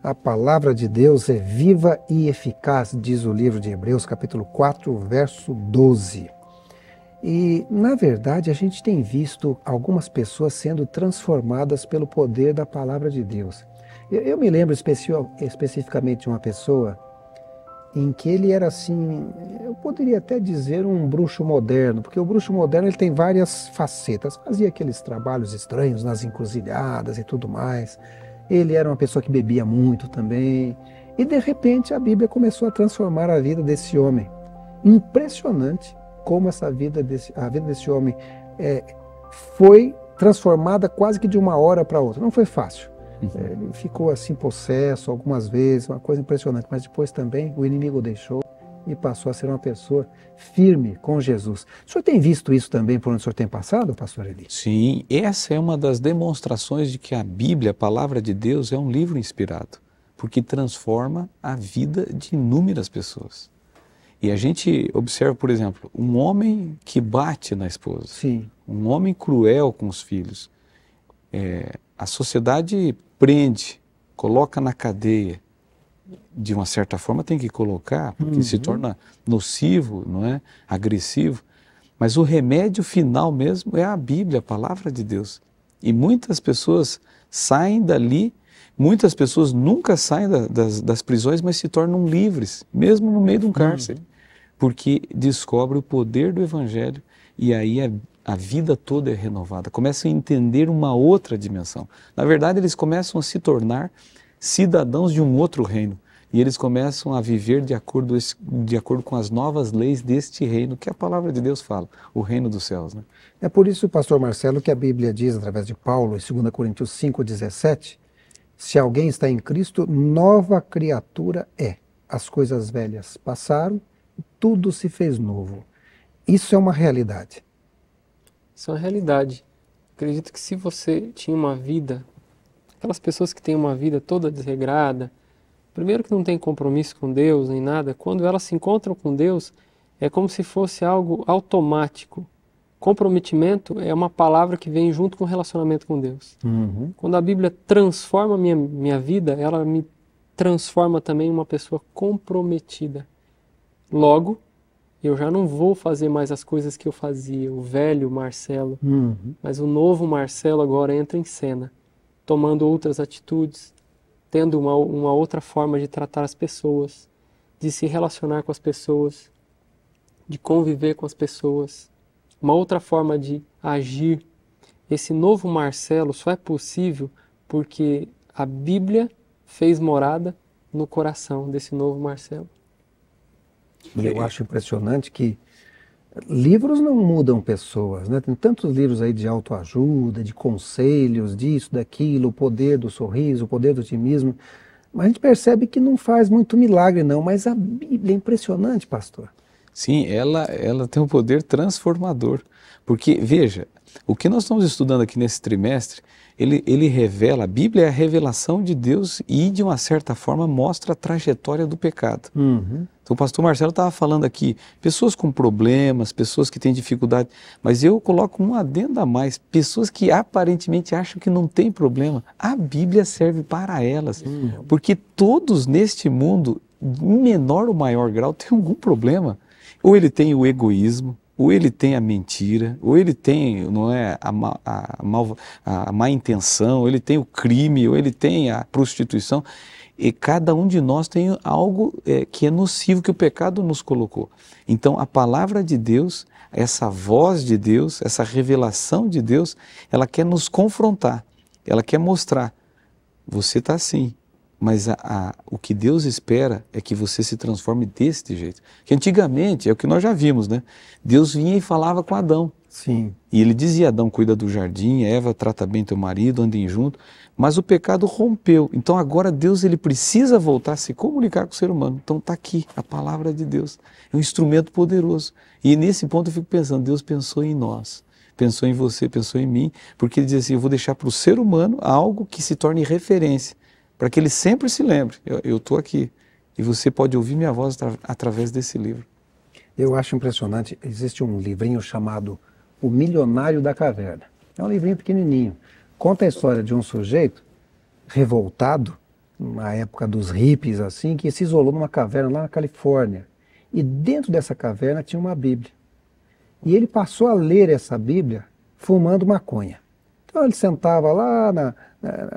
A palavra de Deus é viva e eficaz, diz o livro de Hebreus, capítulo 4, verso 12. E, na verdade, a gente tem visto algumas pessoas sendo transformadas pelo poder da palavra de Deus. Eu me lembro especificamente de uma pessoa em que ele era assim, eu poderia até dizer um bruxo moderno, porque o bruxo moderno ele tem várias facetas, fazia aqueles trabalhos estranhos nas encruzilhadas e tudo mais. Ele era uma pessoa que bebia muito também, e de repente a Bíblia começou a transformar a vida desse homem. Impressionante como a vida desse homem foi transformada quase que de uma hora para outra. Não foi fácil. Ele ficou assim possesso algumas vezes, uma coisa impressionante, mas depois também o inimigo o deixou e passou a ser uma pessoa firme com Jesus. O senhor tem visto isso também por onde o senhor tem passado, pastor Eli? Sim, essa é uma das demonstrações de que a Bíblia, a palavra de Deus, é um livro inspirado, porque transforma a vida de inúmeras pessoas. E a gente observa, por exemplo, um homem que bate na esposa, Sim. Um homem cruel com os filhos. A sociedade prende, coloca na cadeia. De uma certa forma tem que colocar, porque se torna nocivo, não é? Agressivo. Mas o remédio final mesmo é a Bíblia, a palavra de Deus. E muitas pessoas saem dali, muitas pessoas nunca saem das prisões, mas se tornam livres, mesmo no meio de um cárcere. Porque descobre o poder do Evangelho e aí a vida toda é renovada. Começam a entender uma outra dimensão. Na verdade, eles começam a se tornar cidadãos de um outro reino. E eles começam a viver de acordo com as novas leis deste reino, que a palavra de Deus fala, o reino dos céus. Né? É por isso, pastor Marcelo, que a Bíblia diz, através de Paulo, em 2 Coríntios 5,17, se alguém está em Cristo, nova criatura é. As coisas velhas passaram, tudo se fez novo. Isso é uma realidade. Isso é uma realidade. Acredito que se você tinha uma vida, aquelas pessoas que têm uma vida toda desregrada, primeiro que não tem compromisso com Deus nem nada, quando elas se encontram com Deus, é como se fosse algo automático. Comprometimento é uma palavra que vem junto com o relacionamento com Deus. Quando a Bíblia transforma minha vida, ela me transforma também em uma pessoa comprometida. Logo, eu já não vou fazer mais as coisas que eu fazia, o velho Marcelo, mas o novo Marcelo agora entra em cena, tomando outras atitudes, tendo uma outra forma de tratar as pessoas, de se relacionar com as pessoas, de conviver com as pessoas, uma outra forma de agir. Esse novo Marcelo só é possível porque a Bíblia fez morada no coração desse novo Marcelo. E eu acho impressionante que livros não mudam pessoas, né? Tem tantos livros aí de autoajuda, de conselhos, disso, daquilo, o poder do sorriso, o poder do otimismo, mas a gente percebe que não faz muito milagre não, mas a Bíblia é impressionante, pastor. Sim, ela tem um poder transformador, porque, veja, o que nós estamos estudando aqui nesse trimestre, ele revela, a Bíblia é a revelação de Deus e, de uma certa forma, mostra a trajetória do pecado. Então o pastor Marcelo estava falando aqui, pessoas com problemas, pessoas que têm dificuldade, mas eu coloco um adendo a mais, pessoas que aparentemente acham que não tem problema, a Bíblia serve para elas, porque todos neste mundo, em menor ou maior grau, têm algum problema. Ou ele tem o egoísmo, ou ele tem a mentira, ou ele tem, não é, a má intenção, ou ele tem o crime, ou ele tem a prostituição. E cada um de nós tem algo que é nocivo, que o pecado nos colocou. Então a palavra de Deus, essa voz de Deus, essa revelação de Deus, ela quer nos confrontar, ela quer mostrar, você está assim. Mas o que Deus espera é que você se transforme deste jeito. Que antigamente, é o que nós já vimos, né? Deus vinha e falava com Adão. Sim. E ele dizia, Adão, cuida do jardim, Eva, trata bem teu marido, andem junto. Mas o pecado rompeu. Então agora Deus ele precisa voltar a se comunicar com o ser humano. Então está aqui a palavra de Deus. É um instrumento poderoso. E nesse ponto eu fico pensando, Deus pensou em nós. Pensou em você, pensou em mim. Porque ele diz assim, eu vou deixar para o ser humano algo que se torne referência. Para que ele sempre se lembre, eu estou aqui, e você pode ouvir minha voz através desse livro. Eu acho impressionante, existe um livrinho chamado O Milionário da Caverna. É um livrinho pequenininho, conta a história de um sujeito revoltado na época dos hippies, assim, que se isolou numa caverna lá na Califórnia. E dentro dessa caverna tinha uma Bíblia. E ele passou a ler essa Bíblia fumando maconha. Então ele sentava lá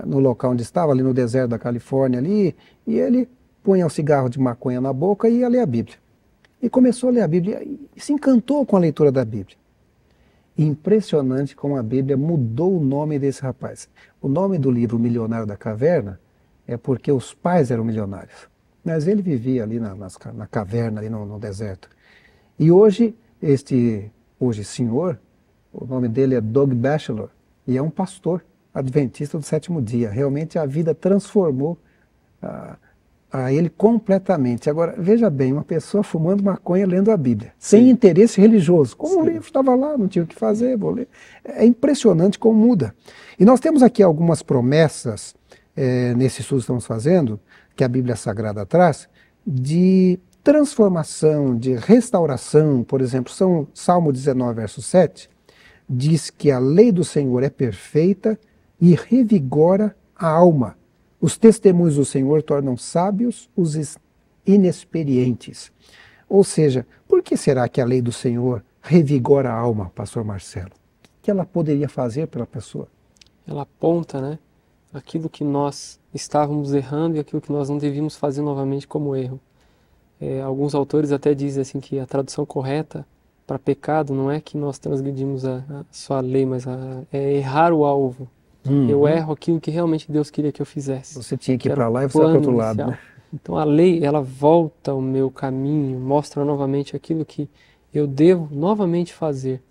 no local onde estava, ali no deserto da Califórnia, ali, e ele punha um cigarro de maconha na boca e ia ler a Bíblia. E começou a ler a Bíblia e se encantou com a leitura da Bíblia. Impressionante como a Bíblia mudou o nome desse rapaz. O nome do livro Milionário da Caverna é porque os pais eram milionários. Mas ele vivia ali na caverna, ali no deserto. E hoje, hoje senhor, o nome dele é Doug Batchelor, e é um pastor adventista do sétimo dia. Realmente a vida transformou a ele completamente. Agora, veja bem, uma pessoa fumando maconha lendo a Bíblia, sem interesse religioso. Como o livro estava lá, não tinha o que fazer, vou ler. É impressionante como muda. E nós temos aqui algumas promessas, nesse estudo que estamos fazendo, que a Bíblia Sagrada traz, de transformação, de restauração. Por exemplo, Salmo 19, verso 7, diz que a lei do Senhor é perfeita e revigora a alma. Os testemunhos do Senhor tornam sábios os inexperientes. Ou seja, por que será que a lei do Senhor revigora a alma, pastor Marcelo? O que ela poderia fazer pela pessoa? Ela aponta, né, aquilo que nós estávamos errando e aquilo que nós não devíamos fazer novamente como erro. Alguns autores até dizem assim que a tradução correta para pecado não é que nós transgredimos só a lei, mas é errar o alvo. Eu erro aquilo que realmente Deus queria que eu fizesse. Você tinha que ir para lá e você vai para o outro lado, né? Então a lei, ela volta o meu caminho, mostra novamente aquilo que eu devo novamente fazer.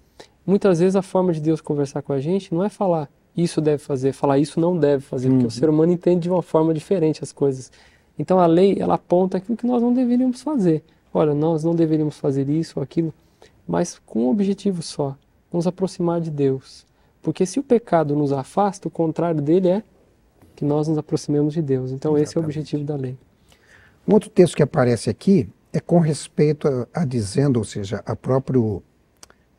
Muitas vezes a forma de Deus conversar com a gente não é falar isso deve fazer, falar isso não deve fazer, porque o ser humano entende de uma forma diferente as coisas. Então a lei, ela aponta aquilo que nós não deveríamos fazer. Olha, nós não deveríamos fazer isso ou aquilo, mas com um objetivo só, nos aproximar de Deus. Porque se o pecado nos afasta, o contrário dele é que nós nos aproximemos de Deus. Então exatamente. Esse é o objetivo da lei. Um outro texto que aparece aqui é com respeito a dizendo, ou seja, a próprio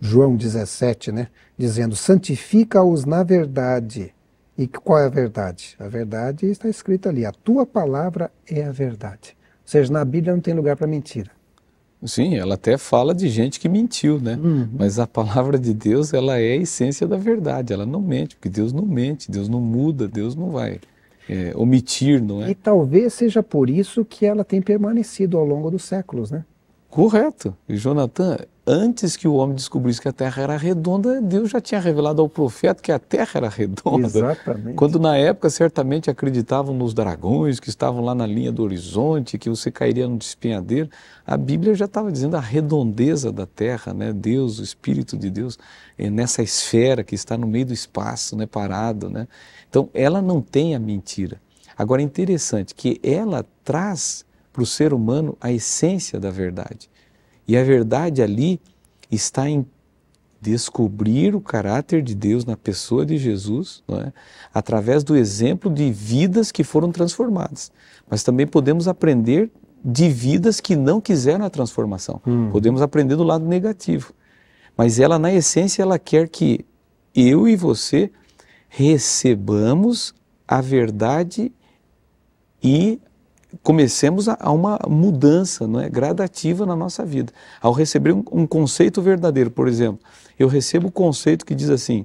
João 17, né? Dizendo, santifica-os na verdade. E qual é a verdade? A verdade está escrita ali, a tua palavra é a verdade. Ou seja, na Bíblia não tem lugar para mentira. Sim, ela até fala de gente que mentiu, né? Mas a palavra de Deus, ela é a essência da verdade, ela não mente, porque Deus não mente, Deus não muda, Deus não vai omitir, não é? E talvez seja por isso que ela tem permanecido ao longo dos séculos, né? Correto. E Jonathan, antes que o homem descobrisse que a Terra era redonda, Deus já tinha revelado ao profeta que a Terra era redonda. Exatamente. Quando na época certamente acreditavam nos dragões que estavam lá na linha do horizonte, que você cairia no despenhadeiro, a Bíblia já estava dizendo a redondeza da Terra, né? Deus, o Espírito de Deus, nessa esfera que está no meio do espaço, né? Parado, né? Então ela não tem a mentira. Agora é interessante que ela traz para o ser humano a essência da verdade. E a verdade ali está em descobrir o caráter de Deus na pessoa de Jesus, não é? Através do exemplo de vidas que foram transformadas. Mas também podemos aprender de vidas que não quiseram a transformação. Podemos aprender do lado negativo. Mas ela, na essência, ela quer que eu e você recebamos a verdade e comecemos a uma mudança, não é, gradativa na nossa vida. Ao receber um conceito verdadeiro, por exemplo, eu recebo o conceito que diz assim,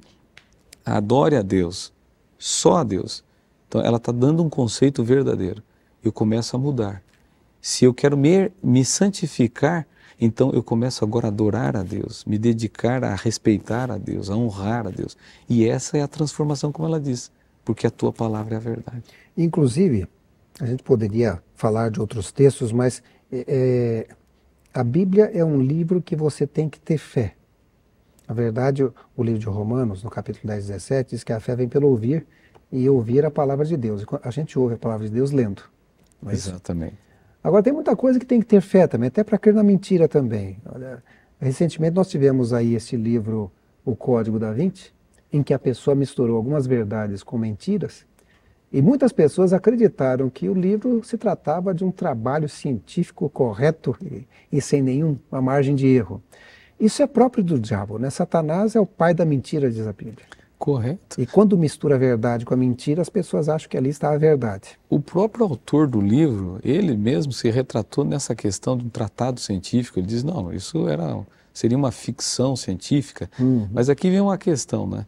adore a Deus, só a Deus. Então ela está dando um conceito verdadeiro. Eu começo a mudar. Se eu quero me santificar, então eu começo agora a adorar a Deus, me dedicar a respeitar a Deus, a honrar a Deus. E essa é a transformação, como ela diz, porque a tua palavra é a verdade. Inclusive, a gente poderia falar de outros textos, mas a Bíblia é um livro que você tem que ter fé. Na verdade, o livro de Romanos, no capítulo 10, 17, diz que a fé vem pelo ouvir e ouvir a palavra de Deus. A gente ouve a palavra de Deus lendo. Exatamente. Agora, tem muita coisa que tem que ter fé também, até para crer na mentira também. Olha, recentemente nós tivemos aí esse livro, O Código da Vinci, em que a pessoa misturou algumas verdades com mentiras. E muitas pessoas acreditaram que o livro se tratava de um trabalho científico correto e sem nenhuma margem de erro. Isso é próprio do diabo, né? Satanás é o pai da mentira, diz a Bíblia. Correto. E quando mistura a verdade com a mentira, as pessoas acham que ali está a verdade. O próprio autor do livro, ele mesmo se retratou nessa questão de um tratado científico. Ele diz, não, isso seria uma ficção científica. Mas aqui vem uma questão, né?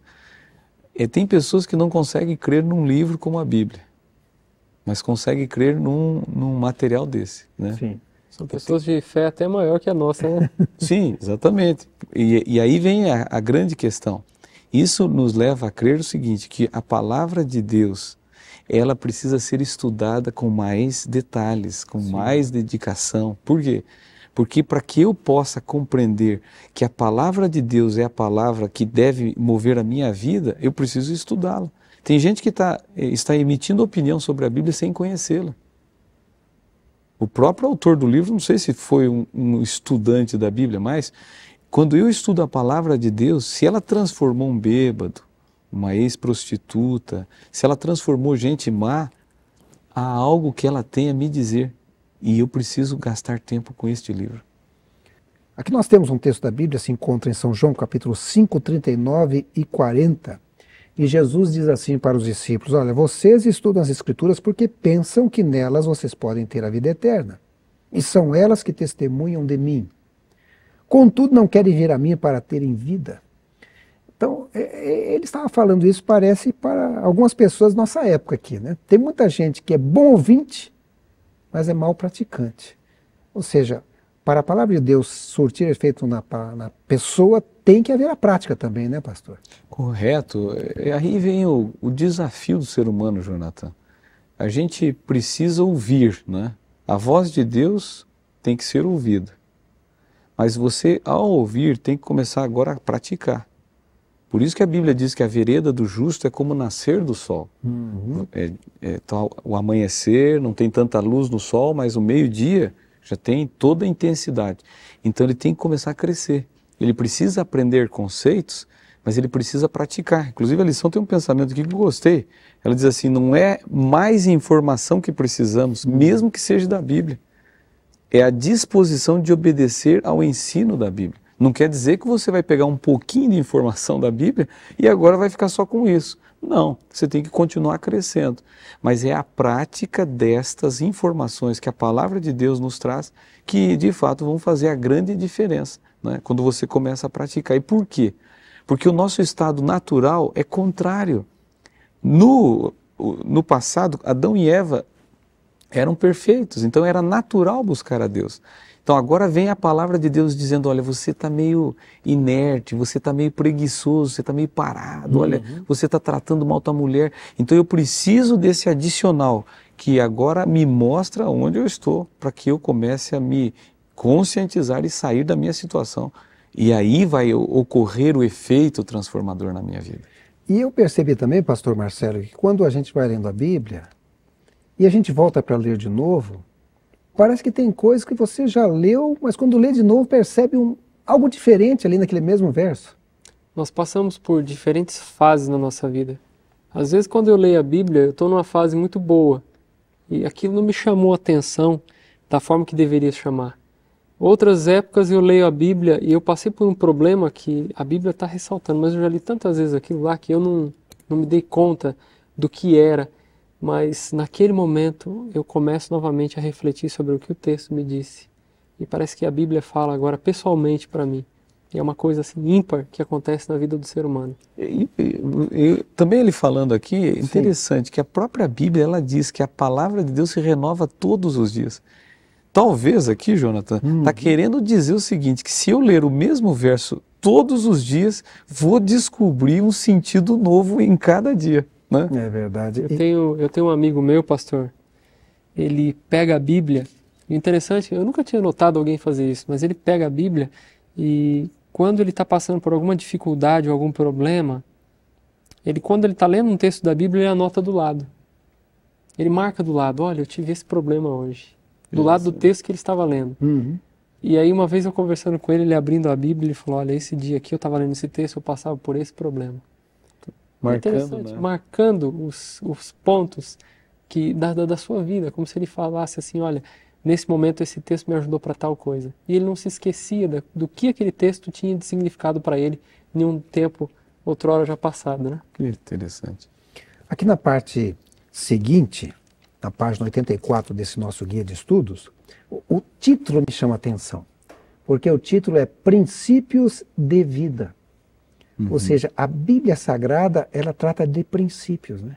Tem pessoas que não conseguem crer num livro como a Bíblia, mas conseguem crer num material desse, né? Sim. São pessoas de fé até maior que a nossa, né? Sim, exatamente. E aí vem a grande questão. Isso nos leva a crer o seguinte, que a palavra de Deus, ela precisa ser estudada com mais detalhes, com mais dedicação. Por quê? Porque para que eu possa compreender que a palavra de Deus é a palavra que deve mover a minha vida, eu preciso estudá-la. Tem gente que está emitindo opinião sobre a Bíblia sem conhecê-la. O próprio autor do livro, não sei se foi um estudante da Bíblia, mas quando eu estudo a palavra de Deus, se ela transformou um bêbado, uma ex-prostituta, se ela transformou gente má, há algo que ela tem a me dizer. E eu preciso gastar tempo com este livro. Aqui nós temos um texto da Bíblia, se encontra em São João, capítulo 5, 39 e 40. E Jesus diz assim para os discípulos, olha, vocês estudam as Escrituras porque pensam que nelas vocês podem ter a vida eterna. E são elas que testemunham de mim. Contudo, não querem vir a mim para terem vida. Então, ele estava falando isso, parece, para algumas pessoas da nossa época aqui, né? Tem muita gente que é bom ouvinte, mas é mau praticante. Ou seja, para a palavra de Deus surtir efeito na pessoa, tem que haver a prática também, né, pastor? Correto. Aí vem o desafio do ser humano, Jonathan. A gente precisa ouvir, né? A voz de Deus tem que ser ouvida. Mas você, ao ouvir, tem que começar agora a praticar. Por isso que a Bíblia diz que a vereda do justo é como o nascer do sol. O amanhecer, não tem tanta luz no sol, mas o meio-dia já tem toda a intensidade. Então ele tem que começar a crescer. Ele precisa aprender conceitos, mas ele precisa praticar. Inclusive a lição tem um pensamento aqui que eu gostei. Ela diz assim, não é mais informação que precisamos, mesmo que seja da Bíblia. É a disposição de obedecer ao ensino da Bíblia. Não quer dizer que você vai pegar um pouquinho de informação da Bíblia e agora vai ficar só com isso. Não, você tem que continuar crescendo. Mas é a prática destas informações que a palavra de Deus nos traz que, de fato, vão fazer a grande diferença, né? Quando você começa a praticar. E por quê? Porque o nosso estado natural é contrário. No passado, Adão e Eva eram perfeitos, então era natural buscar a Deus. Então agora vem a palavra de Deus dizendo, olha, você está meio inerte, você está meio preguiçoso, você está meio parado, olha, você está tratando mal tua mulher. Então eu preciso desse adicional, que agora me mostra onde eu estou, para que eu comece a me conscientizar e sair da minha situação. E aí vai ocorrer o efeito transformador na minha vida. E eu percebi também, pastor Marcelo, que quando a gente vai lendo a Bíblia, e a gente volta para ler de novo, parece que tem coisas que você já leu, mas quando lê de novo percebe algo diferente ali naquele mesmo verso. Nós passamos por diferentes fases na nossa vida. Às vezes quando eu leio a Bíblia, eu estou numa fase muito boa e aquilo não me chamou a atenção da forma que deveria chamar. Outras épocas eu leio a Bíblia e eu passei por um problema que a Bíblia está ressaltando, mas eu já li tantas vezes aquilo lá que eu não me dei conta do que era. Mas naquele momento eu começo novamente a refletir sobre o que o texto me disse. E parece que a Bíblia fala agora pessoalmente para mim. É uma coisa assim ímpar que acontece na vida do ser humano. Também ele falando aqui, é interessante que a própria Bíblia ela diz que a palavra de Deus se renova todos os dias. Talvez aqui, Jonathan, está querendo dizer o seguinte, que se eu ler o mesmo verso todos os dias, vou descobrir um sentido novo em cada dia. Né? É verdade. Eu tenho um amigo meu, pastor, ele pega a Bíblia, interessante, eu nunca tinha notado alguém fazer isso, mas ele pega a Bíblia e quando ele está passando por alguma dificuldade ou algum problema, quando ele está lendo um texto da Bíblia, ele anota do lado. Ele marca do lado, olha, eu tive esse problema hoje, do lado do texto que ele estava lendo. E aí uma vez eu conversando com ele abrindo a Bíblia, ele falou, olha, esse dia aqui eu estava lendo esse texto, eu passava por esse problema. Marcando os pontos da sua vida, como se ele falasse assim, olha, nesse momento esse texto me ajudou para tal coisa. E ele não se esquecia do que aquele texto tinha de significado para ele em um tempo outrora já passada, né? Que interessante. Aqui na parte seguinte, na página 84 desse nosso guia de estudos, o título me chama a atenção, porque o título é Princípios de Vida. Ou seja, a Bíblia Sagrada, ela trata de princípios, né?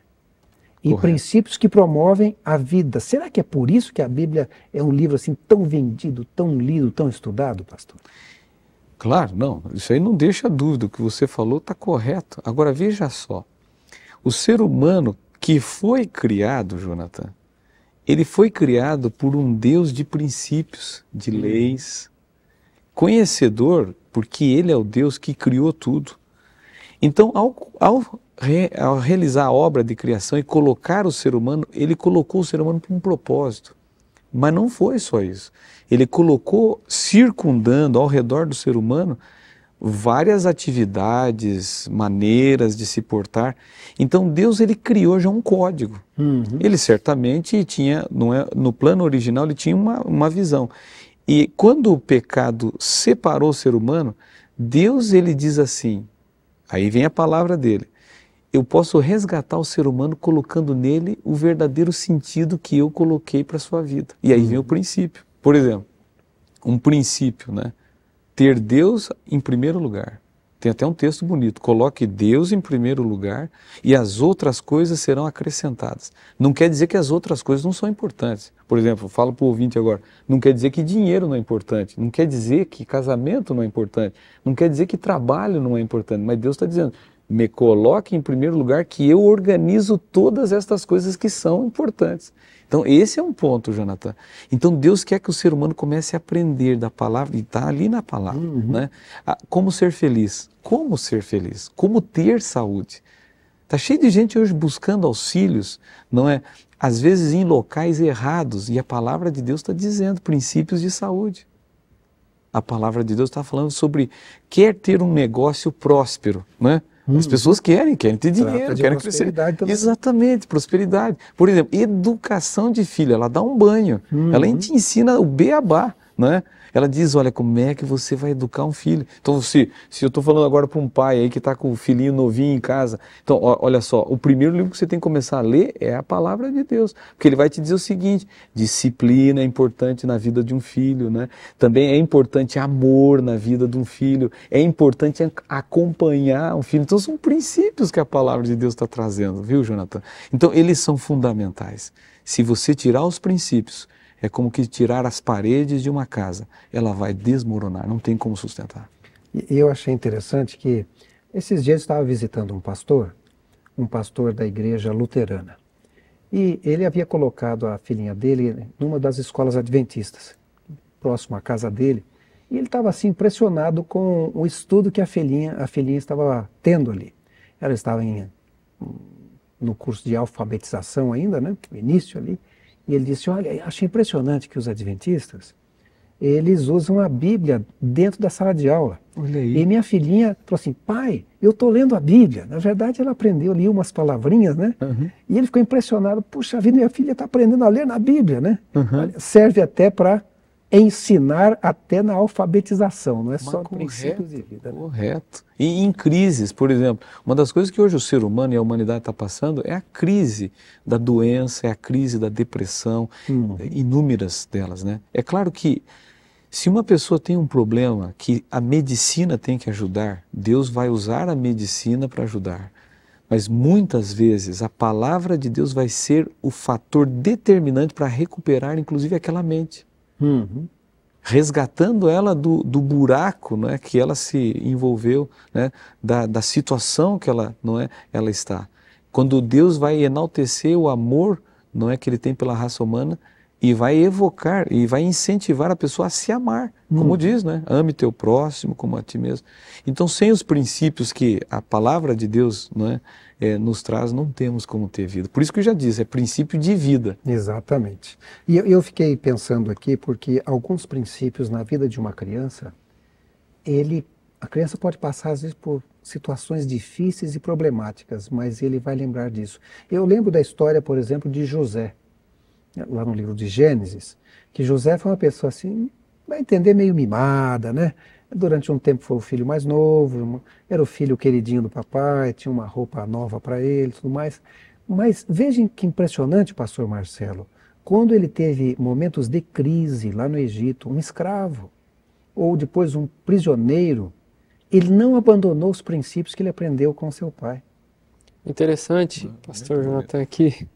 E Correto. princípios que promovem a vida. Será que é por isso que a Bíblia é um livro assim tão vendido, tão lido, tão estudado, pastor? Claro, não, isso aí não deixa dúvida, o que você falou está correto. Agora veja só, o ser humano que foi criado, Jonathan, ele foi criado por um Deus de princípios, de leis, conhecedor, porque ele é o Deus que criou tudo. Então, ao realizar a obra de criação e colocar o ser humano, ele colocou o ser humano para um propósito. Mas não foi só isso. Ele colocou, circundando ao redor do ser humano, várias atividades, maneiras de se portar. Então Deus, ele criou já um código. Ele certamente tinha, no plano original, ele tinha uma visão. E quando o pecado separou o ser humano, Deus, ele diz assim, aí vem a palavra dele, eu posso resgatar o ser humano colocando nele o verdadeiro sentido que eu coloquei para a sua vida. E aí vem o princípio. Por exemplo, um princípio, né? Ter Deus em primeiro lugar. Tem até um texto bonito. Coloque Deus em primeiro lugar e as outras coisas serão acrescentadas. Não quer dizer que as outras coisas não são importantes. Por exemplo, falo para o ouvinte agora, não quer dizer que dinheiro não é importante, não quer dizer que casamento não é importante, não quer dizer que trabalho não é importante, mas Deus está dizendo, me coloque em primeiro lugar que eu organizo todas estas coisas que são importantes. Então esse é um ponto, Jonathan. Então Deus quer que o ser humano comece a aprender da palavra, e está ali na palavra, né? Como ser feliz, como ter saúde. Está cheio de gente hoje buscando auxílios, não é? Às vezes em locais errados, e a palavra de Deus está dizendo princípios de saúde. A palavra de Deus está falando sobre quer ter um negócio próspero, né? As pessoas querem ter dinheiro, querem crescer. Também. Exatamente, prosperidade. Por exemplo, educação de filho, ela dá um banho, ela te ensina o beabá, né? Ela diz, olha, como é que você vai educar um filho? Então, se eu estou falando agora para um pai aí que está com o filhinho novinho em casa, então, olha só, o primeiro livro que você tem que começar a ler é a palavra de Deus, porque ele vai te dizer o seguinte, disciplina é importante na vida de um filho, né? Também é importante amor na vida de um filho, é importante acompanhar um filho. Então, são princípios que a palavra de Deus está trazendo, viu, Jonathan? Então, eles são fundamentais. Se você tirar os princípios, é como que tirar as paredes de uma casa, ela vai desmoronar, não tem como sustentar. E eu achei interessante que esses dias eu estava visitando um pastor da igreja luterana. E ele havia colocado a filhinha dele numa das escolas adventistas, próximo à casa dele. E ele estava assim impressionado com o estudo que a filhinha estava tendo ali. Ela estava no curso de alfabetização ainda, né, no início ali. E ele disse, olha, achei impressionante que os adventistas, eles usam a Bíblia dentro da sala de aula. Olha aí. E minha filhinha falou assim, pai, eu estou lendo a Bíblia. Na verdade, ela aprendeu ali umas palavrinhas, né? E ele ficou impressionado, puxa vida, minha filha está aprendendo a ler na Bíblia, né? Olha, serve até para ensinar até na alfabetização, não é só princípios de vida. Né? Correto. E em crises, por exemplo, uma das coisas que hoje o ser humano e a humanidade está passando é a crise da doença, é a crise da depressão, inúmeras delas, né? É claro que se uma pessoa tem um problema que a medicina tem que ajudar, Deus vai usar a medicina para ajudar. Mas muitas vezes a palavra de Deus vai ser o fator determinante para recuperar, inclusive, aquela mente. Resgatando ela do buraco, não é, que ela se envolveu, né, da situação que ela está. Quando Deus vai enaltecer o amor, não é, que ele tem pela raça humana, e vai evocar, e vai incentivar a pessoa a se amar, como diz, né? Ame teu próximo como a ti mesmo. Então, sem os princípios que a palavra de Deus, não é, nos traz, não temos como ter vida. Por isso que eu já disse, é princípio de vida. Exatamente. E eu fiquei pensando aqui, porque alguns princípios na vida de uma criança, a criança pode passar às vezes por situações difíceis e problemáticas, mas ele vai lembrar disso. Eu lembro da história, por exemplo, de José, lá no livro de Gênesis, que José foi uma pessoa assim, vai entender, meio mimada, né? Durante um tempo foi o filho mais novo, era o filho queridinho do papai, tinha uma roupa nova para ele, tudo mais. Mas vejam que impressionante, pastor Marcelo, quando ele teve momentos de crise lá no Egito, um escravo, ou depois um prisioneiro, ele não abandonou os princípios que ele aprendeu com seu pai. Interessante, pastor Jonathan, aqui.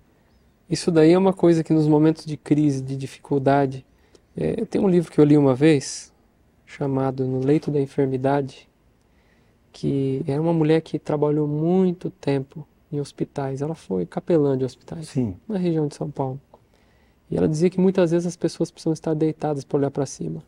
Isso daí é uma coisa que nos momentos de crise, de dificuldade, tem um livro que eu li uma vez, chamado No Leito da Enfermidade, que era uma mulher que trabalhou muito tempo em hospitais. Ela foi capelã de hospitais, Sim. na região de São Paulo. E ela dizia que muitas vezes as pessoas precisam estar deitadas para olhar para cima.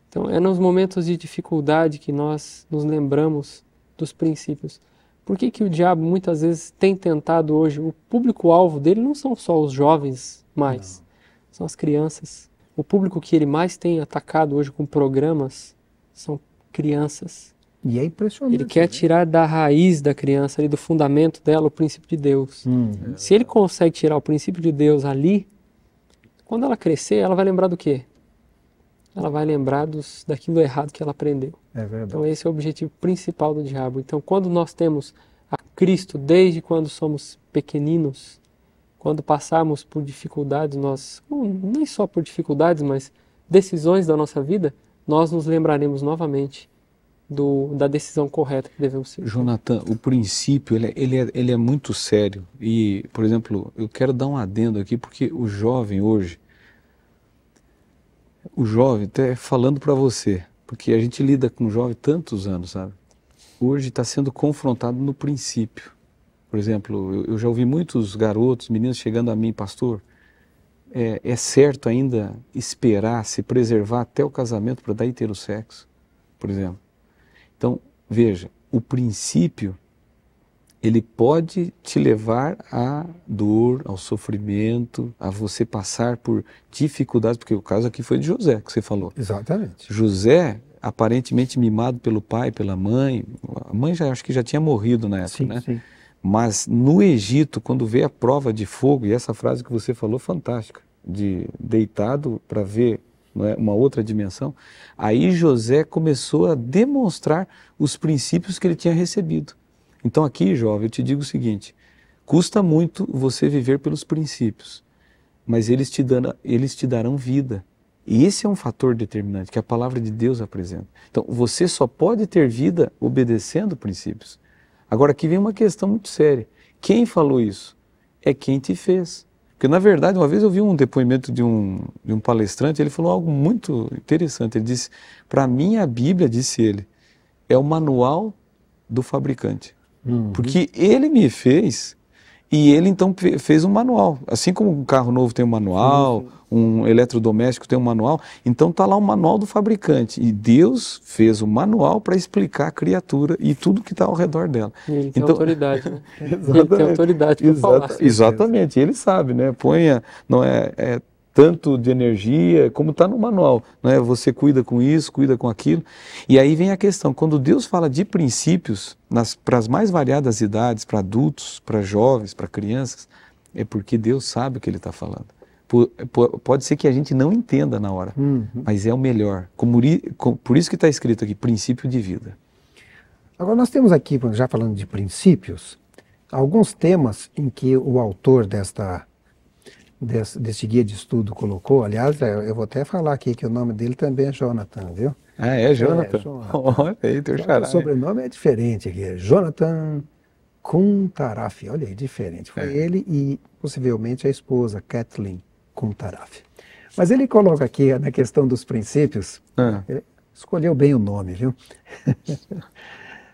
Então, é nos momentos de dificuldade que nós nos lembramos dos princípios. Por que o diabo muitas vezes tem tentado hoje? O público-alvo dele não são só os jovens mais, são as crianças. O público que ele mais tem atacado hoje com programas são crianças. E é impressionante. Ele quer tirar da raiz da criança, ali, do fundamento dela, o princípio de Deus. Se ele consegue tirar o princípio de Deus ali, quando ela crescer, ela vai lembrar do quê? Ela vai lembrar daquilo errado que ela aprendeu. É verdade. Então esse é o objetivo principal do diabo. Então quando nós temos a Cristo desde quando somos pequeninos, quando passarmos por dificuldades, nem só por dificuldades, mas decisões da nossa vida, nós nos lembraremos novamente da decisão correta que devemos ser. Jonathan, o princípio ele é muito sério. E, por exemplo, eu quero dar um adendo aqui, porque o jovem hoje, até falando para você, porque a gente lida com o jovem tantos anos, sabe? Hoje está sendo confrontado no princípio. Por exemplo, eu já ouvi muitos garotos, meninos chegando a mim, pastor, é certo ainda esperar, se preservar até o casamento para daí ter o sexo, por exemplo. Então, veja, o princípio, ele pode te levar à dor, ao sofrimento, a você passar por dificuldades, porque o caso aqui foi de José, que você falou. Exatamente. José, aparentemente mimado pelo pai, pela mãe, a mãe acho que já tinha morrido na época, Sim, né? sim. Mas no Egito, quando vê a prova de fogo, e essa frase que você falou, fantástica, de deitado para ver, não é, uma outra dimensão, aí José começou a demonstrar os princípios que ele tinha recebido. Então aqui, jovem, eu te digo o seguinte, custa muito você viver pelos princípios, mas eles te darão vida. E esse é um fator determinante que a palavra de Deus apresenta. Então você só pode ter vida obedecendo princípios. Agora aqui vem uma questão muito séria. Quem falou isso? É quem te fez. Porque na verdade, uma vez eu vi um depoimento de um palestrante, ele falou algo muito interessante. Ele disse, para mim a Bíblia, disse ele, é o manual do fabricante. Porque ele me fez e ele então fez um manual. Assim como um carro novo tem um manual, um eletrodoméstico tem um manual, então está lá o manual do fabricante. E Deus fez o manual para explicar a criatura e tudo que está ao redor dela. E ele tem então, autoridade, né? Ele tem autoridade para falar. Exatamente, ele sabe, né? Ponha, não é tanto de energia, como está no manual, não é? Você cuida com isso, cuida com aquilo. E aí vem a questão, quando Deus fala de princípios, para as mais variadas idades, para adultos, para jovens, para crianças, é porque Deus sabe o que Ele está falando. Pode ser que a gente não entenda na hora, mas é o melhor. Por isso que está escrito aqui, princípio de vida. Agora nós temos aqui, já falando de princípios, alguns temas em que o autor deste guia de estudo colocou. Aliás, eu vou até falar aqui que o nome dele também é Jonathan, viu? Ah, é Jonathan? Jonathan. Olha aí, teu xará. O sobrenome é diferente aqui, é Jonathan Kuntaraf. Olha aí, diferente. Foi ele e possivelmente a esposa, Kathleen Kuntaraf. Mas ele coloca aqui na questão dos princípios, ele escolheu bem o nome, viu?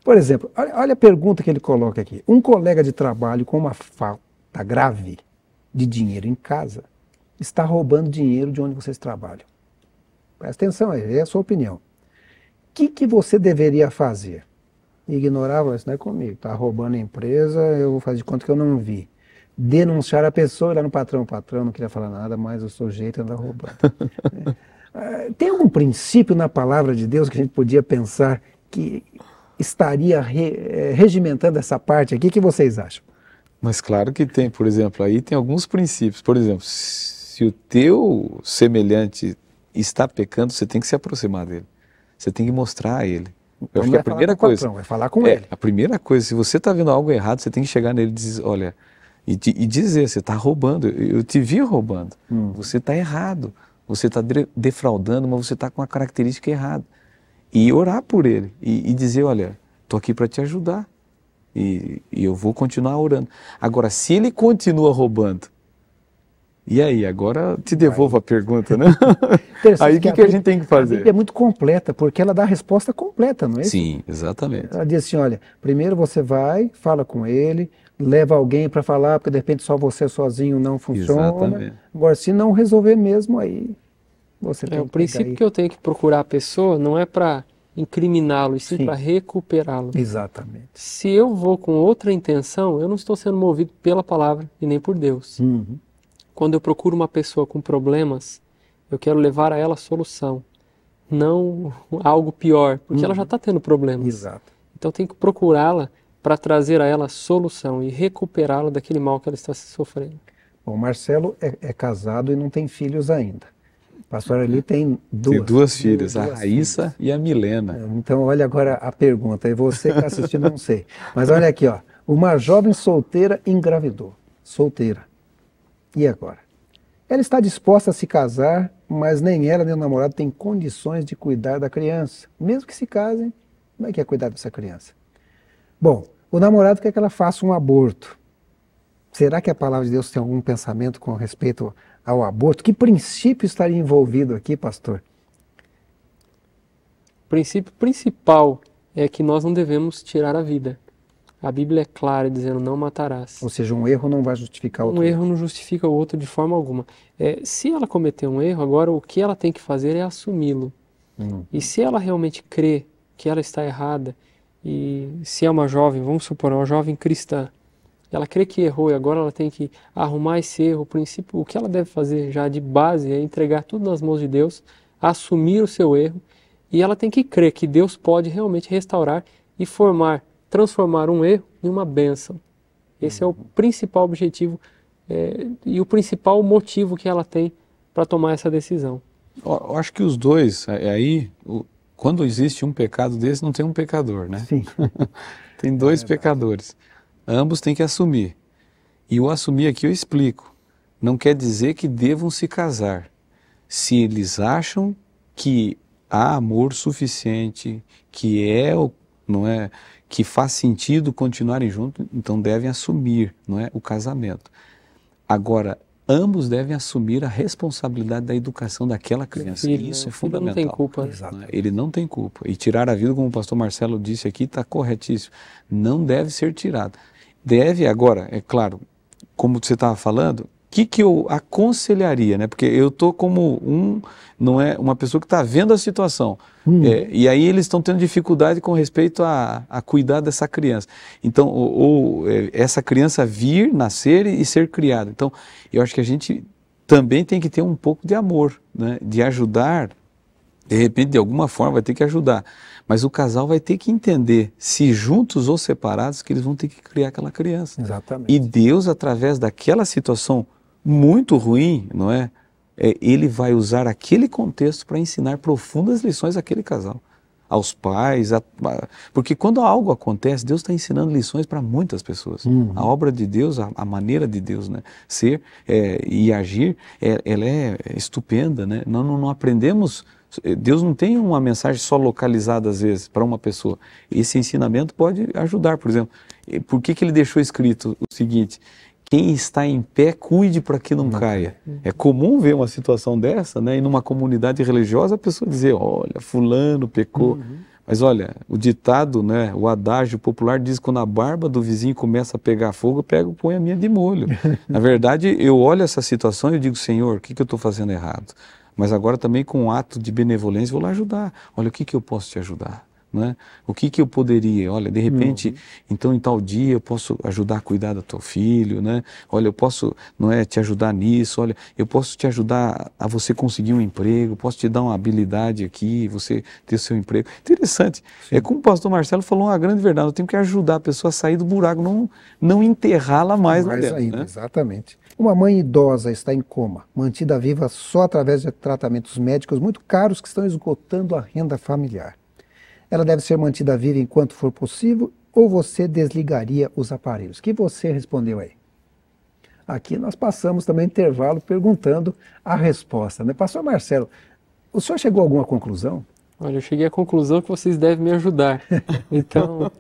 Por exemplo, olha a pergunta que ele coloca aqui. Um colega de trabalho com uma falta grave de dinheiro em casa está roubando dinheiro de onde vocês trabalham. Presta atenção aí, é a sua opinião. O que você deveria fazer? Ignorar, isso não é comigo, está roubando a empresa, eu vou fazer de conta que eu não vi. Denunciar a pessoa, ir lá no patrão, o patrão não queria falar nada, mas o sujeito anda roubando. Tem algum princípio na palavra de Deus que a gente podia pensar que estaria regimentando essa parte aqui? O que vocês acham? Mas claro que tem, por exemplo, aí tem alguns princípios. Por exemplo, se o teu semelhante está pecando, você tem que se aproximar dele. Você tem que mostrar a ele. Então Eu acho não que é a primeira falar com o coisa... patrão, é falar com ele. A primeira coisa, se você está vendo algo errado, você tem que chegar nele e dizer, olha, e dizer, você está roubando, eu te vi roubando, você está errado, você está defraudando, mas você está com a característica errada. E orar por ele, e dizer, olha, estou aqui para te ajudar, e eu vou continuar orando. Agora, se ele continua roubando, e aí, agora te devolvo a pergunta, né? Aí o que a gente tem que fazer? A Bíblia é muito completa, porque ela dá a resposta completa, não é isso? Sim, exatamente. Ela diz assim, olha, primeiro você vai, fala com ele, leva alguém para falar, porque de repente só você sozinho não funciona. Exatamente. Agora, se não resolver mesmo, aí você tem O que princípio pegar que eu tenho que procurar a pessoa não é para incriminá-lo, e sim para recuperá-lo. Exatamente. Se eu vou com outra intenção, eu não estou sendo movido pela palavra e nem por Deus. Quando eu procuro uma pessoa com problemas, eu quero levar a ela a solução, não algo pior, porque ela já está tendo problemas. Exato. Então eu tenho que procurá-la para trazer a ela a solução e recuperá-la daquele mal que ela está sofrendo. Bom, Marcelo é casado e não tem filhos ainda. A pastora ali tem duas filhas, a Raíssa e a Milena. Então, olha agora a pergunta, e você que está assistindo, não sei. Mas olha aqui, ó, uma jovem solteira engravidou, solteira. E agora? Ela está disposta a se casar, mas nem ela nem o namorado têm condições de cuidar da criança. Mesmo que se casem, como é que é cuidar dessa criança? Bom, o namorado quer que ela faça um aborto. Será que a palavra de Deus tem algum pensamento com respeito ao aborto? Que princípio estaria envolvido aqui, pastor? O princípio principal é que nós não devemos tirar a vida. A Bíblia é clara dizendo não matarás. Ou seja, um erro não vai justificar outro. Um erro não justifica o outro de forma alguma. Se ela cometer um erro, agora o que ela tem que fazer é assumi-lo. E se ela realmente crê que ela está errada, e se é uma jovem, vamos supor, uma jovem cristã, ela crê que errou e agora ela tem que arrumar esse erro, o princípio, o que ela deve fazer já de base é entregar tudo nas mãos de Deus, assumir o seu erro, e ela tem que crer que Deus pode realmente restaurar e transformar um erro em uma bênção. Esse é o principal objetivo e o principal motivo que ela tem para tomar essa decisão. Eu acho que os dois, quando existe um pecado desse, não tem um pecador, né? Sim. Tem dois pecadores. Ambos têm que assumir. E o assumir aqui eu explico. Não quer dizer que devam se casar. Se eles acham que há amor suficiente, que faz sentido continuarem juntos, então devem assumir, o casamento. Agora, ambos devem assumir a responsabilidade da educação daquela criança. Filho, Isso é Ele fundamental. não tem culpa. Ele não tem culpa. E tirar a vida, como o pastor Marcelo disse aqui, está corretíssimo. Não deve ser tirado. Deve, agora, é claro, como você estava falando, o que eu aconselharia, né? Porque eu estou como uma pessoa que está vendo a situação. E aí eles estão tendo dificuldade com respeito a cuidar dessa criança. Então, ou essa criança vir, nascer e ser criada. Então, eu acho que a gente também tem que ter um pouco de amor, né? De ajudar, de repente, de alguma forma, vai ter que ajudar. Mas o casal vai ter que entender, se juntos ou separados, que eles vão ter que criar aquela criança. Exatamente. E Deus, através daquela situação muito ruim, Ele vai usar aquele contexto para ensinar profundas lições àquele casal, aos pais, porque quando algo acontece, Deus está ensinando lições para muitas pessoas. A obra de Deus, a maneira de Deus, ser e agir, ela é estupenda, né? Não aprendemos. Deus não tem uma mensagem só localizada às vezes para uma pessoa. Esse ensinamento pode ajudar, por exemplo. Por que Ele deixou escrito o seguinte? Quem está em pé, cuide para que não caia. É comum ver uma situação dessa, né? E numa comunidade religiosa a pessoa dizer, olha, fulano pecou. Mas olha, o ditado, né? O adágio popular diz que quando a barba do vizinho começa a pegar fogo, eu põe a minha de molho. Na verdade, eu olho essa situação e digo, Senhor, o que eu estou fazendo errado? Mas agora também com um ato de benevolência vou lá ajudar. Olha, o que eu posso te ajudar? né? O que eu poderia? Olha, de repente, então em tal dia eu posso ajudar a cuidar do teu filho, né? Olha, eu posso, não é, te ajudar nisso, olha, eu posso te ajudar a você conseguir um emprego, posso te dar uma habilidade aqui, você ter seu emprego. Interessante. Sim. É como o pastor Marcelo falou uma grande verdade, eu tenho que ajudar a pessoa a sair do buraco, não enterrá-la mais lá dentro, ainda, né? exatamente. Uma mãe idosa está em coma, mantida viva só através de tratamentos médicos muito caros que estão esgotando a renda familiar. Ela deve ser mantida viva enquanto for possível ou você desligaria os aparelhos? O que você respondeu aí? Aqui nós passamos também intervalo perguntando a resposta, né? Pastor Marcelo, o senhor chegou a alguma conclusão? Olha, eu cheguei à conclusão que vocês devem me ajudar. Então,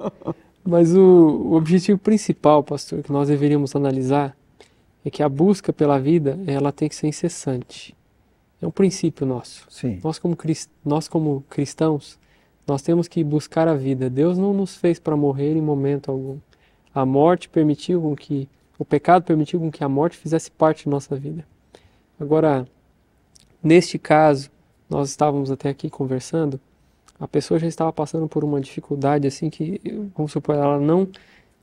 mas o objetivo principal, pastor, que nós deveríamos analisar é que a busca pela vida, ela tem que ser incessante. É um princípio nosso. Sim. Nós como cristãos, nós temos que buscar a vida. Deus não nos fez para morrer em momento algum. A morte permitiu com que, o pecado permitiu com que a morte fizesse parte da nossa vida. Agora, neste caso, nós estávamos até aqui conversando, a pessoa já estava passando por uma dificuldade assim que, vamos supor, ela não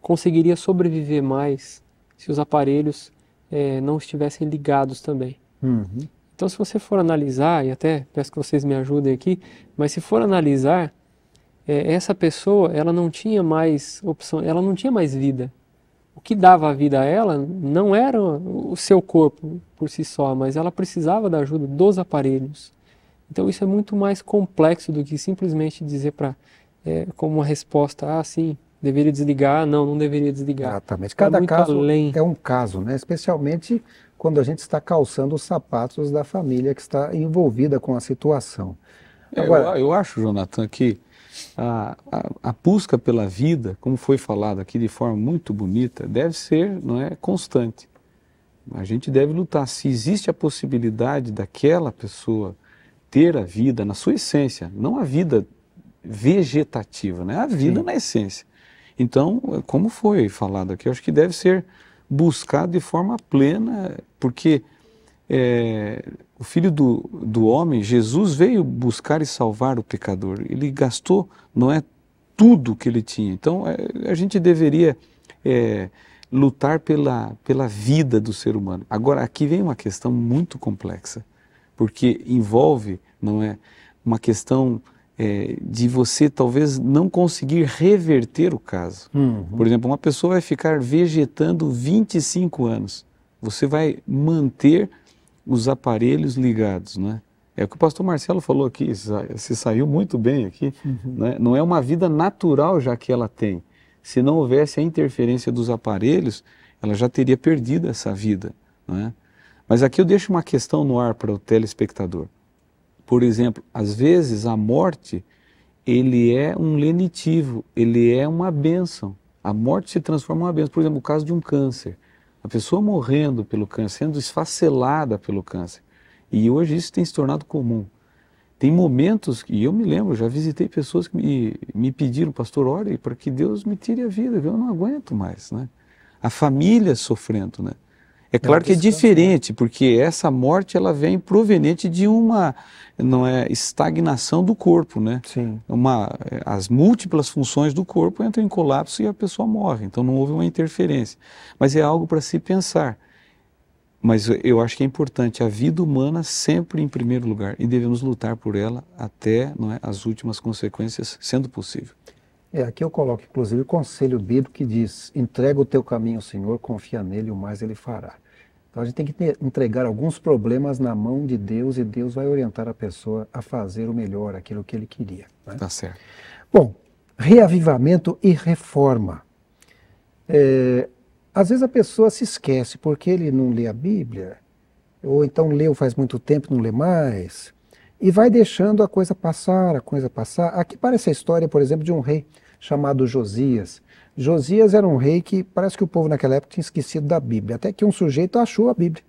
conseguiria sobreviver mais se os aparelhos não estivessem ligados também. Então, se você for analisar, e até peço que vocês me ajudem aqui, mas se for analisar, essa pessoa, ela não tinha mais opção, ela não tinha mais vida. O que dava a vida a ela não era o seu corpo por si só, mas ela precisava da ajuda dos aparelhos. Então, isso é muito mais complexo do que simplesmente dizer como uma resposta, sim, deveria desligar, não deveria desligar. Exatamente. Cada muito caso além. é um caso, né? Especialmente quando a gente está calçando os sapatos da família que está envolvida com a situação. Agora, eu acho, Jonathan, que a busca pela vida, como foi falado aqui de forma muito bonita, deve ser, não é, constante. A gente deve lutar. Se existe a possibilidade daquela pessoa ter a vida na sua essência, não a vida vegetativa, né? A vida na essência. Então, como foi falado aqui, eu acho que deve ser buscado de forma plena, porque o Filho do Homem, Jesus, veio buscar e salvar o pecador. Ele gastou, não é, tudo que ele tinha. Então, a gente deveria lutar pela vida do ser humano. Agora, aqui vem uma questão muito complexa, porque envolve, não é, uma questão de você talvez não conseguir reverter o caso. Por exemplo, uma pessoa vai ficar vegetando 25 anos. Você vai manter os aparelhos ligados, né? É o que o pastor Marcelo falou aqui, se saiu muito bem aqui. Né? Não é uma vida natural já que ela tem. Se não houvesse a interferência dos aparelhos, ela já teria perdido essa vida. Né? Mas aqui eu deixo uma questão no ar para o telespectador. Por exemplo, às vezes a morte, ele é um lenitivo, ele é uma bênção. A morte se transforma em uma bênção. Por exemplo, o caso de um câncer. A pessoa morrendo pelo câncer, sendo esfacelada pelo câncer. E hoje isso tem se tornado comum. Tem momentos, e eu me lembro, já visitei pessoas que me pediram, pastor, ore para que Deus me tire a vida, eu não aguento mais. Né? A família sofrendo, né? É claro que é diferente, porque essa morte ela vem proveniente de uma estagnação do corpo, né? Sim. As múltiplas funções do corpo entram em colapso e a pessoa morre, então não houve uma interferência. Mas é algo para se pensar. Mas eu acho que é importante a vida humana sempre em primeiro lugar e devemos lutar por ela até, não é, as últimas consequências, sendo possível. Aqui eu coloco, inclusive, o conselho bíblico que diz: entrega o teu caminho ao Senhor, confia nele, o mais ele fará. Então a gente tem que entregar alguns problemas na mão de Deus e Deus vai orientar a pessoa a fazer o melhor, aquilo que ele queria. Né? Tá certo. Bom, reavivamento e reforma. Às vezes a pessoa se esquece porque ele não lê a Bíblia, ou então leu faz muito tempo e não lê mais, e vai deixando a coisa passar, Aqui parece a história, por exemplo, de um rei chamado Josias. Josias era um rei que parece que o povo naquela época tinha esquecido da Bíblia, até que um sujeito achou a Bíblia.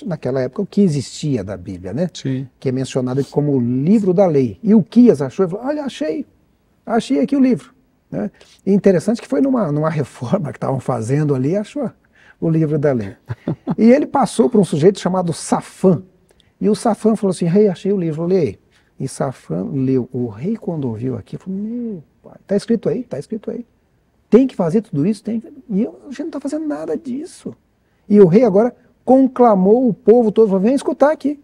Naquela época o que existia da Bíblia, né? Sim. Que é mencionado como o livro da lei. E o Quias achou e falou: olha, achei aqui o livro. Né? E interessante que foi numa reforma que estavam fazendo ali, achou o livro da lei. E ele passou por um sujeito chamado Safã. E o Safã falou assim: rei, achei o livro, leia. E Safã leu. O rei, quando ouviu aqui, falou: meu pai, está escrito aí, está escrito aí. Tem que fazer tudo isso, tem. E a gente não está fazendo nada disso. E o rei agora conclamou o povo todo, falou: vem escutar aqui.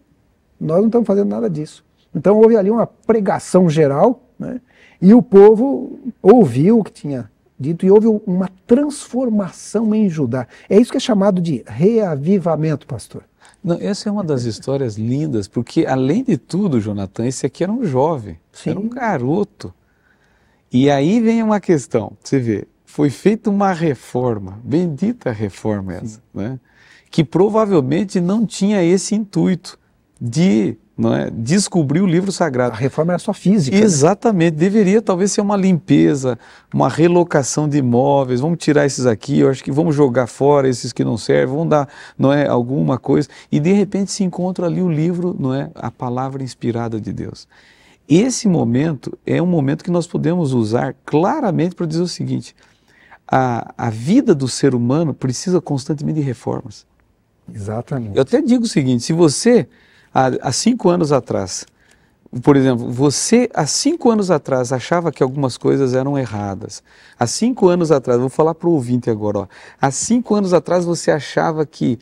Nós não estamos fazendo nada disso. Então houve ali uma pregação geral, né? E o povo ouviu o que tinha dito e houve uma transformação em Judá. É isso que é chamado de reavivamento, pastor. Não, essa é uma das histórias lindas, porque além de tudo, Jonathan, esse aqui era um jovem, Sim. era um garoto. E aí vem uma questão, você vê, foi feita uma reforma, bendita reforma essa, né? Que provavelmente não tinha esse intuito de, não é, descobrir o livro sagrado. A reforma era só física. Exatamente, né? Deveria talvez ser uma limpeza, uma relocação de imóveis, vamos tirar esses aqui, eu acho que vamos jogar fora esses que não servem, vamos dar, não é, alguma coisa, e de repente se encontra ali o livro, não é, a palavra inspirada de Deus. Esse momento é um momento que nós podemos usar claramente para dizer o seguinte: a vida do ser humano precisa constantemente de reformas. Exatamente. Eu até digo o seguinte: se você, há 5 anos atrás, por exemplo, você há 5 anos atrás achava que algumas coisas eram erradas, há 5 anos atrás, vou falar para o ouvinte agora, ó, há 5 anos atrás você achava que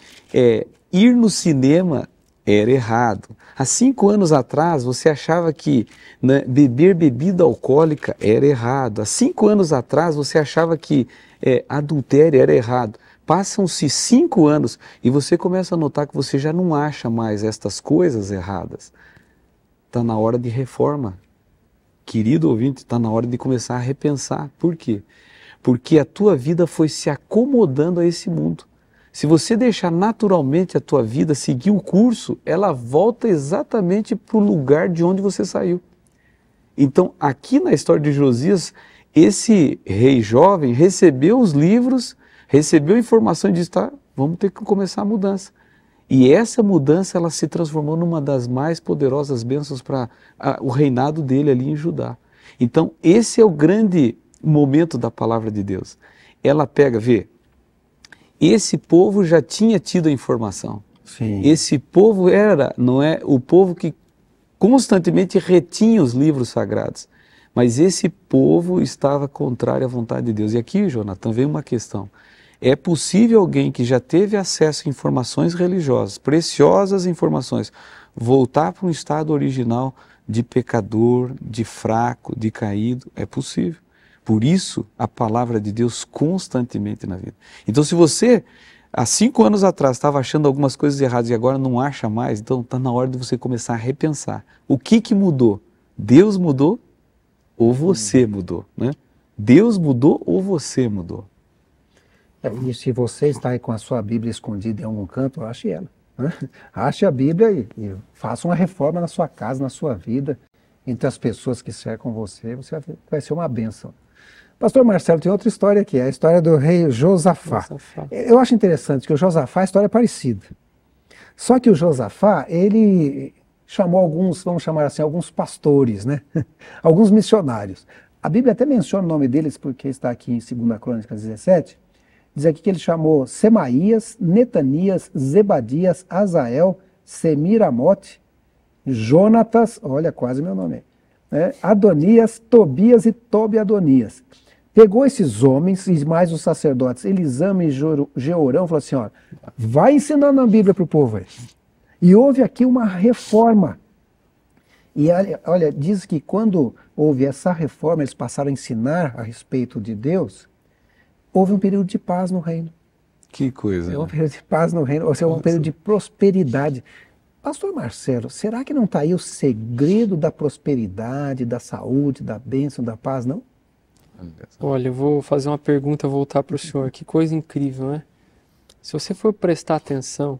ir no cinema era errado. Há 5 anos atrás você achava que, né, beber bebida alcoólica era errado. Há 5 anos atrás você achava que adultério era errado. Passam-se 5 anos e você começa a notar que você já não acha mais estas coisas erradas. Está na hora de reforma. Querido ouvinte, está na hora de começar a repensar. Por quê? Porque a tua vida foi se acomodando a esse mundo. Se você deixar naturalmente a tua vida seguir o curso, ela volta exatamente para o lugar de onde você saiu. Então, aqui na história de Josias, esse rei jovem recebeu os livros, recebeu a informação e disse: tá, vamos ter que começar a mudança. E essa mudança, ela se transformou numa das mais poderosas bênçãos para o reinado dele ali em Judá. Então, esse é o grande momento da palavra de Deus. Ela pega, vê, esse povo já tinha tido a informação. Sim. Esse povo era, não é, o povo que constantemente retinha os livros sagrados. Mas esse povo estava contrário à vontade de Deus. E aqui, Jonathan, vem uma questão. É possível alguém que já teve acesso a informações religiosas, preciosas informações, voltar para um estado original de pecador, de fraco, de caído? É possível. Por isso, a palavra de Deus constantemente na vida. Então, se você, há 5 anos atrás, estava achando algumas coisas erradas e agora não acha mais, então está na hora de você começar a repensar. O que mudou? Deus mudou ou você mudou, né? Deus mudou ou você mudou? E se você está aí com a sua Bíblia escondida em algum canto, ache ela, né? Ache a Bíblia e faça uma reforma na sua casa, na sua vida, entre as pessoas que cercam você vai ser uma bênção. Pastor Marcelo, tem outra história aqui, a história do rei Josafá. Eu acho interessante que o Josafá, a história é parecida. Só que o Josafá, ele chamou alguns, vamos chamar assim, alguns pastores, né? Alguns missionários. A Bíblia até menciona o nome deles, porque está aqui em 2 Crônicas 17. Diz aqui que ele chamou Semaías, Netanias, Zebadias, Azael, Semiramote, Jonatas, olha quase meu nome, né? Adonias, Tobias e Tobi-Adonias. Pegou esses homens e mais os sacerdotes, Elisama e Jeorão, falou assim: ó, vai ensinando a Bíblia para o povo aí. E houve aqui uma reforma. E olha, diz que quando houve essa reforma, eles passaram a ensinar a respeito de Deus, houve um período de paz no reino. Que coisa. É um período de paz no reino, ou seja, um período de prosperidade. Pastor Marcelo, será que não está aí o segredo da prosperidade, da saúde, da bênção, da paz, não? Olha, eu vou fazer uma pergunta, voltar para o senhor. Que coisa incrível, né? Se você for prestar atenção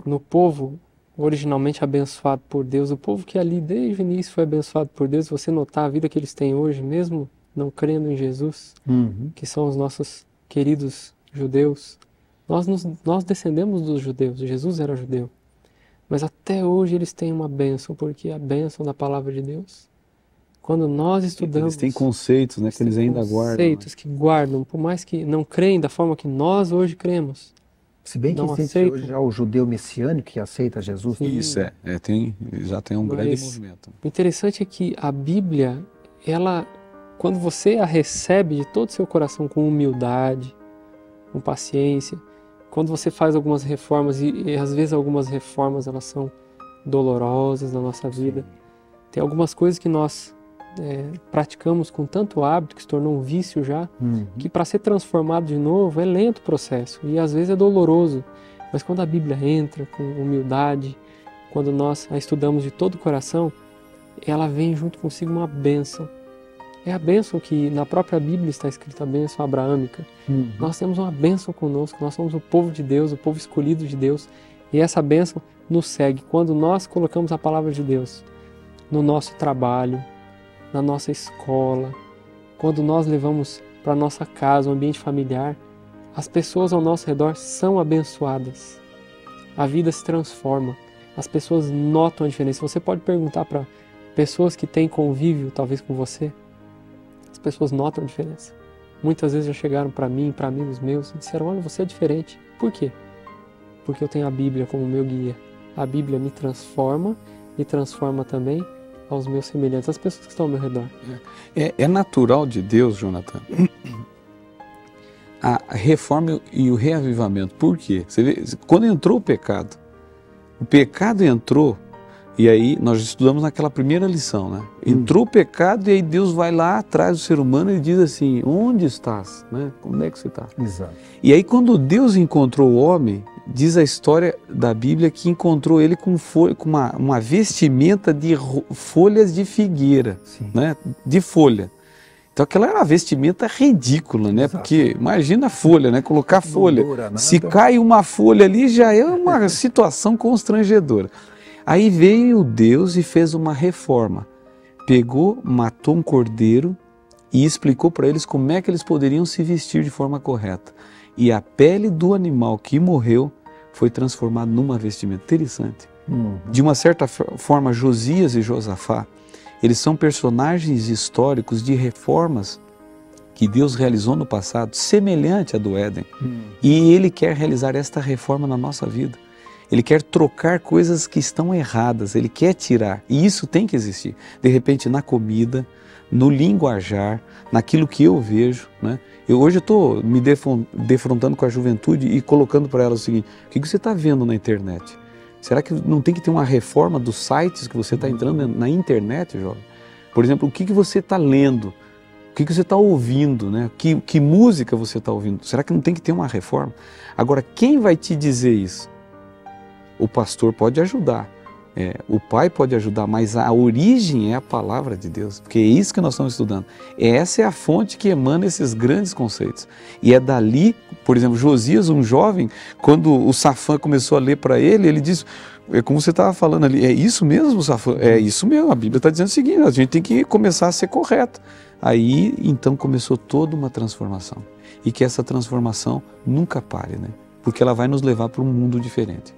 no povo originalmente abençoado por Deus, o povo que ali desde o início foi abençoado por Deus, você notar a vida que eles têm hoje, mesmo não crendo em Jesus, que são os nossos queridos judeus, nós descendemos dos judeus, Jesus era judeu, mas até hoje eles têm uma bênção, porque a bênção da palavra de Deus, quando nós estudamos... Eles têm conceitos, né, que eles ainda guardam. Conceitos que guardam, por mais que não creem da forma que nós hoje cremos, Se bem que não existe aceitam. hoje já o judeu messiânico que aceita Jesus. Sim. Isso já tem um grande Mas movimento. o interessante é que a Bíblia, ela, quando você a recebe de todo o seu coração com humildade, com paciência, quando você faz algumas reformas, e às vezes algumas reformas elas são dolorosas na nossa vida, tem algumas coisas que nós praticamos com tanto hábito, que se tornou um vício já, que para ser transformado de novo é lento o processo e às vezes é doloroso. Mas quando a Bíblia entra com humildade, quando nós a estudamos de todo o coração, ela vem junto consigo uma bênção. É a bênção que na própria Bíblia está escrita, a bênção abraâmica. Nós temos uma bênção conosco, nós somos o povo de Deus, o povo escolhido de Deus, e essa bênção nos segue quando nós colocamos a palavra de Deus no nosso trabalho, na nossa escola, quando nós levamos para a nossa casa, o ambiente familiar, as pessoas ao nosso redor são abençoadas. A vida se transforma, as pessoas notam a diferença. Você pode perguntar para pessoas que têm convívio, talvez com você, as pessoas notam a diferença. Muitas vezes já chegaram para mim, para amigos meus, e disseram, olha, você é diferente. Por quê? Porque eu tenho a Bíblia como meu guia. A Bíblia me transforma também aos meus semelhantes, às pessoas que estão ao meu redor. É natural de Deus, Jonathan, a reforma e o reavivamento. Por quê? Você vê, quando entrou o pecado entrou, e aí nós estudamos naquela primeira lição, né? Entrou o pecado e aí Deus vai lá atrás do ser humano e diz assim, onde estás? Né? Como é que você está? Exato. E aí quando Deus encontrou o homem, diz a história da Bíblia que encontrou ele com uma vestimenta de folhas de figueira, né? De folha. Então aquela era uma vestimenta ridícula, né? Exato. Porque imagina a folha, né? Colocar folha. Dura nada. Se cai uma folha ali já é uma situação constrangedora. Aí veio Deus e fez uma reforma. Pegou, matou um cordeiro e explicou para eles como é que eles poderiam se vestir de forma correta. E a pele do animal que morreu foi transformada numa vestimenta. Interessante. De uma certa forma, Josias e Josafá, eles são personagens históricos de reformas que Deus realizou no passado, semelhante à do Éden. E Ele quer realizar esta reforma na nossa vida. Ele quer trocar coisas que estão erradas, Ele quer tirar. E isso tem que existir. De repente, na comida, no linguajar, naquilo que eu vejo, né? Hoje eu estou me defrontando com a juventude e colocando para ela o seguinte, o que você está vendo na internet? Será que não tem que ter uma reforma dos sites que você está entrando na internet, jovem? Por exemplo, o que você está lendo? O que você está ouvindo? Né? Que música você está ouvindo? Será que não tem que ter uma reforma? Agora, quem vai te dizer isso? O pastor pode ajudar, o pai pode ajudar, mas a origem é a palavra de Deus, porque é isso que nós estamos estudando. Essa é a fonte que emana esses grandes conceitos. E é dali, por exemplo, Josias, um jovem, quando o Safã começou a ler para ele, ele disse, como você estava falando ali, é isso mesmo, Safã? É isso mesmo, a Bíblia está dizendo o seguinte, a gente tem que começar a ser correto. Aí, então, começou toda uma transformação. E que essa transformação nunca pare, né? Porque ela vai nos levar para um mundo diferente.